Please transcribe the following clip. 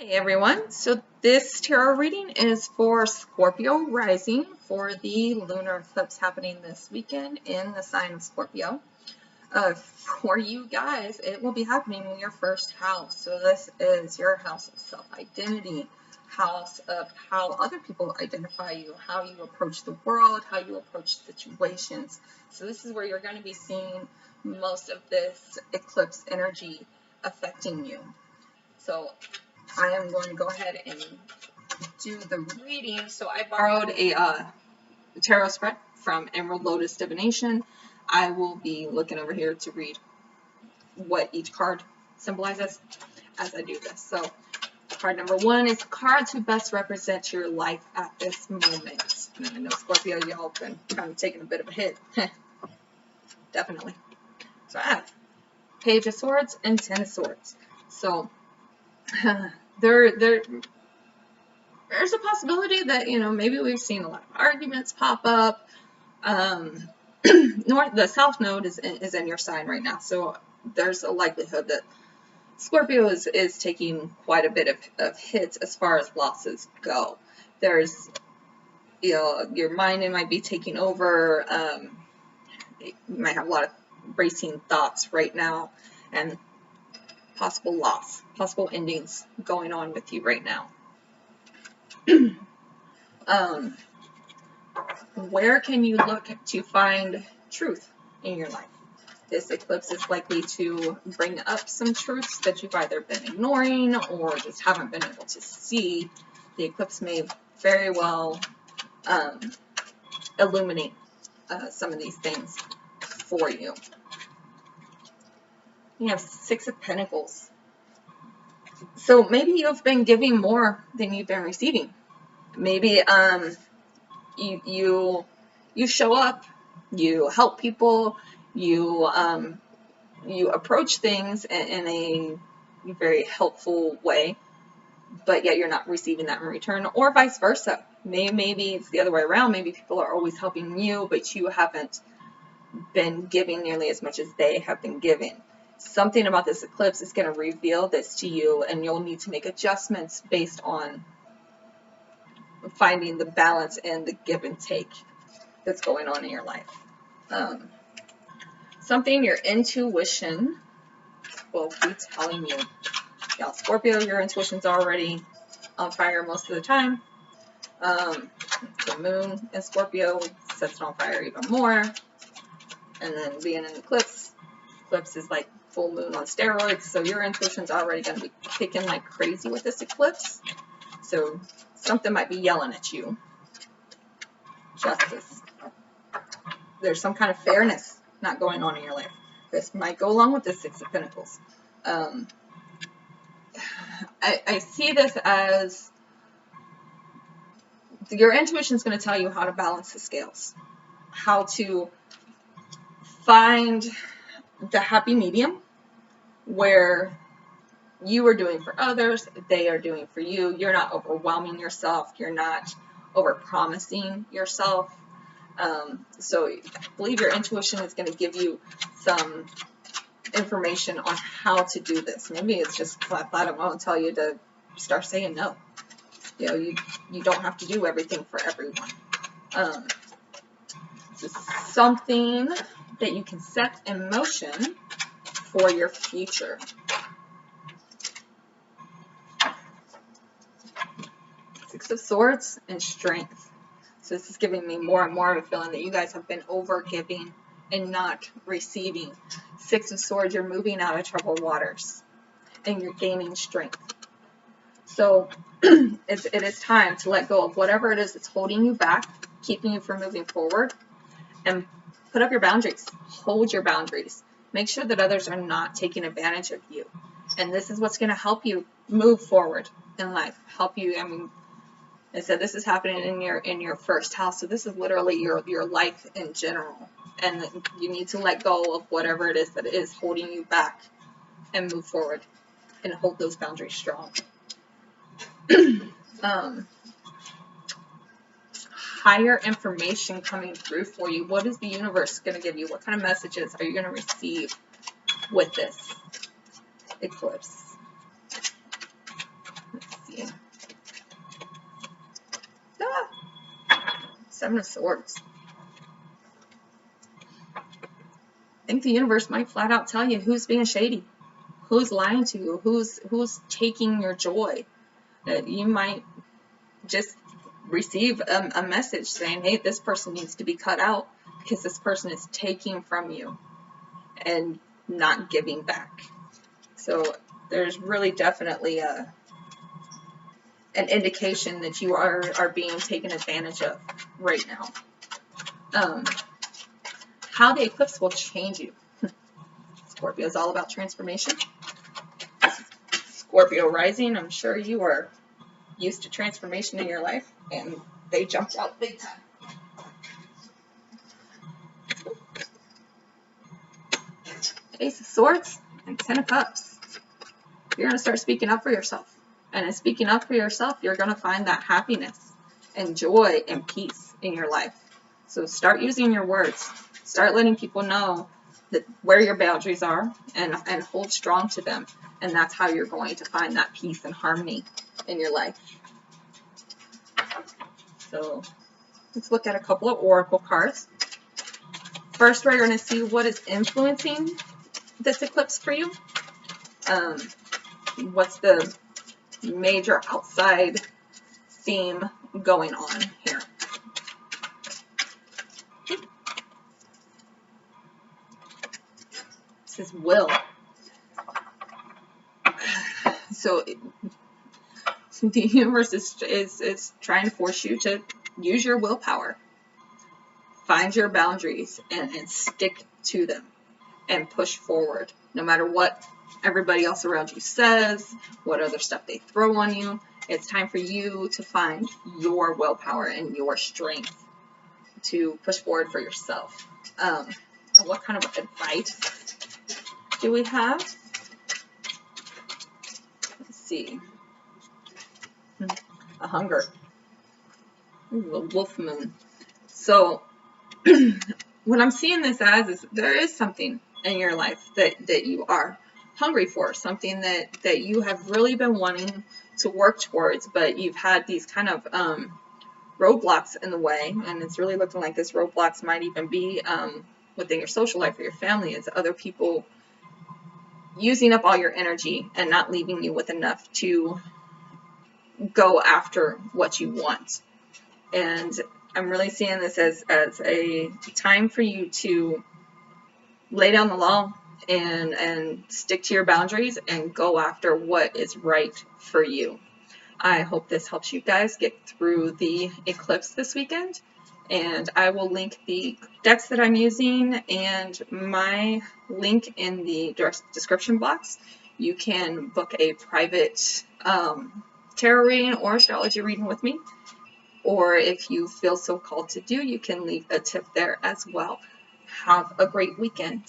Hey everyone, so this tarot reading is for Scorpio rising for the lunar eclipse happening this weekend in the sign of Scorpio. For you guys, it will be happening in your first house. So this is your house of self-identity, house of how other people identify you, how you approach the world, how you approach situations. So this is where you're going to be seeing most of this eclipse energy affecting you. So I am going to go ahead and do the reading. So I borrowed a tarot spread from Emerald Lotus Divination. I will be looking over here to read what each card symbolizes as I do this. So card number one is cards who best represent your life at this moment. And I know Scorpio, y'all been kind of taking a bit of a hit. Definitely. So I have Page of Swords and Ten of Swords. So there's a possibility that, maybe we've seen a lot of arguments pop up. The South Node is in your sign right now, so there's a likelihood that Scorpio is taking quite a bit of hits as far as losses go. There's, your mind might be taking over. You might have a lot of racing thoughts right now, and possible loss, possible endings going on with you right now. Where can you look to find truth in your life? This eclipse is likely to bring up some truths that you've either been ignoring or just haven't been able to see. The eclipse may very well illuminate some of these things for you. You have Six of Pentacles. So maybe you've been giving more than you've been receiving. Maybe you show up, you help people, you approach things in a very helpful way, but yet you're not receiving that in return, or vice versa. Maybe it's the other way around. Maybe people are always helping you, but you haven't been giving nearly as much as they have been giving. Something about this eclipse is going to reveal this to you, and you'll need to make adjustments based on finding the balance and the give and take that's going on in your life. Something your intuition will be telling you. Yeah, Scorpio, your intuition's already on fire most of the time. The moon in Scorpio sets it on fire even more. And then being an eclipse is like full moon on steroids. So your intuition's already going to be kicking like crazy with this eclipse. So something might be yelling at you. Justice. There's some kind of fairness not going on in your life. This might go along with the Six of Pentacles. I see this as your intuition is going to tell you how to balance the scales, how to find the happy medium where you are doing for others, they are doing for you. You're not overwhelming yourself. You're not over-promising yourself. So I believe your intuition is going to give you some information on how to do this. Maybe it's just flat out won't tell you to start saying no. You don't have to do everything for everyone. It's something that you can set in motion for your future. Six of Swords and Strength. So this is giving me more and more of a feeling that you guys have been over giving and not receiving. Six of Swords, you're moving out of troubled waters and you're gaining strength. So it is time to let go of whatever it is that's holding you back, keeping you from moving forward, and put up your boundaries. Hold your boundaries. Make sure that others are not taking advantage of you. And this is what's going to help you move forward in life. Help you, I said this is happening in your first house, so this is literally your life in general, and you need to let go of whatever it is that is holding you back and move forward and hold those boundaries strong. Higher information coming through for you. What is the universe going to give you? What kind of messages are you going to receive with this eclipse? Let's Seven of Swords. I think the universe might flat out tell you who's being shady, who's lying to you, who's taking your joy. That you might just receive a message saying, hey, this person needs to be cut out because this person is taking from you and not giving back. So there's really definitely an indication that you are being taken advantage of right now. How the eclipse will change you. Scorpio is all about transformation. Scorpio rising, I'm sure you are used to transformation in your life, and they jumped out big time. Ace of Swords and Ten of Cups. You're going to start speaking up for yourself. And in speaking up for yourself, you're going to find that happiness and joy and peace in your life. So start using your words. Start letting people know that where your boundaries are and hold strong to them. And that's how you're going to find that peace and harmony in your life. So let's look at a couple of oracle cards. First, we're going to see what is influencing this eclipse for you. What's the major outside theme going on here? This is will. So the universe is trying to force you to use your willpower. Find your boundaries and stick to them and push forward. No matter what everybody else around you says, what other stuff they throw on you, it's time for you to find your willpower and your strength to push forward for yourself. What kind of advice do we have? Let's see. A hunger. Ooh, a wolf moon. So what I'm seeing this as is there is something in your life that you are hungry for, something that you have really been wanting to work towards, but you've had these kind of roadblocks in the way, and it's really looking like this roadblocks might even be within your social life or your family. It's other people using up all your energy and not leaving you with enough to go after what you want. And I'm really seeing this as a time for you to lay down the law and stick to your boundaries and go after what is right for you. I hope this helps you guys get through the eclipse this weekend. And I will link the decks that I'm using and my link in the description box. You can book a private tarot reading or astrology reading with me. Or if you feel so called to do, you can leave a tip there as well. Have a great weekend.